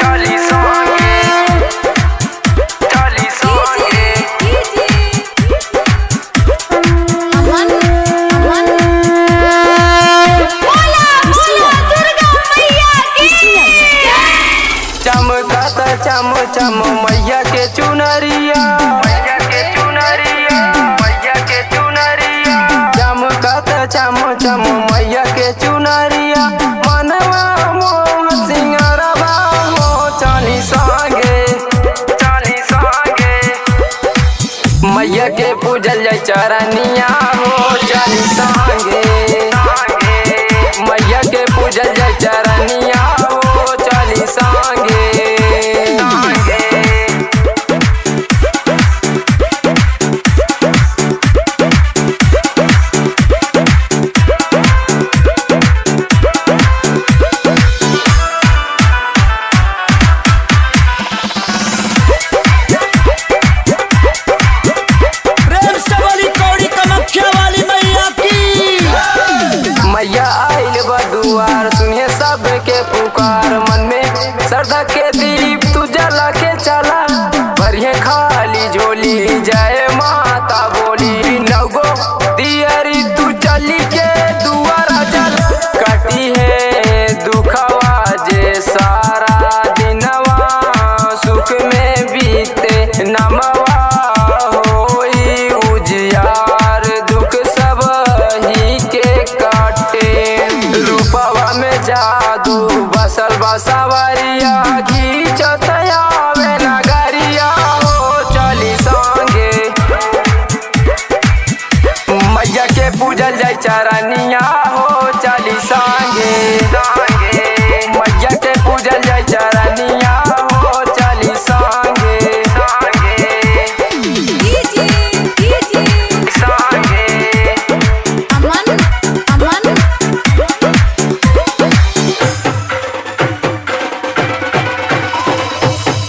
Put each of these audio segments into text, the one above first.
चली संगे चली संगे अमन अमन बोला बोला दुर्गा मैया की चमकत चम चम मैया के चुनरिया मैया के चुनरिया मैया के चुनरिया चमकत चम चम मैया के चुनरिया मनवा मोह सिंगरवा हो चली संगे मैया के पूजल जाय चरनिया हो चली संगे मैया के पूजल जाय चरनिया हो चली संगे मैया आइल बदुआर सुनिए सबके पुकार मन में श्रद्धा के दीप तू जला के चला भरिए खाली झोली जय माता बोली नगो दियरी तू चली के दुआरा जल कटी है दुखवा जे सारा दिनवा सुख में बीते नमवा होई उजियार दुख सब ही के रूपवा में जादू बसल बसवरिया खींचत आवे नगरिया हो चली संगे मैया के पूजल जाय चरनिया हो चली संगे मैया के पूजल जाय चरनिया हो चली संगे अमन अमन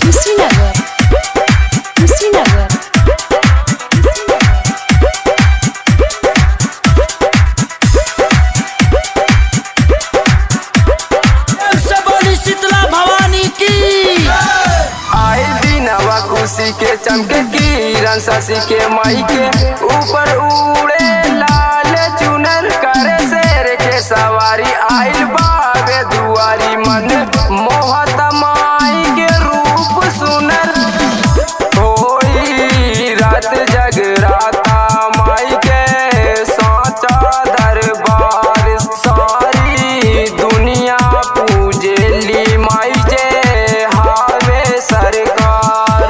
कुशीनगर कुशीनगर शीतला भवानी की आई दिनवा खुशी के चमके किरण शशि के माई के ऊपर उड़े लाल चुनर करे शेर के सवारी आइल बाबे दुआरी मन मोहत माई के रूप सुनर होई रात जगराता माई के साचा दरबार सारी दुनिया पूजेली माई जे हावे सरकार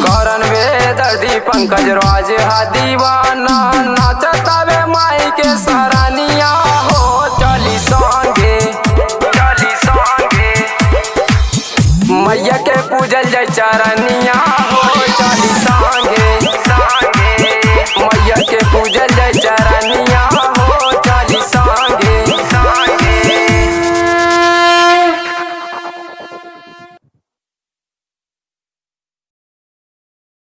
करण वेदर्दी पंकज राज हा दीवाना नाचतावे माई के सरानिया हो चली संगे मैया के पूजल जाय चरनिया हो चली संगे मैया के पूजल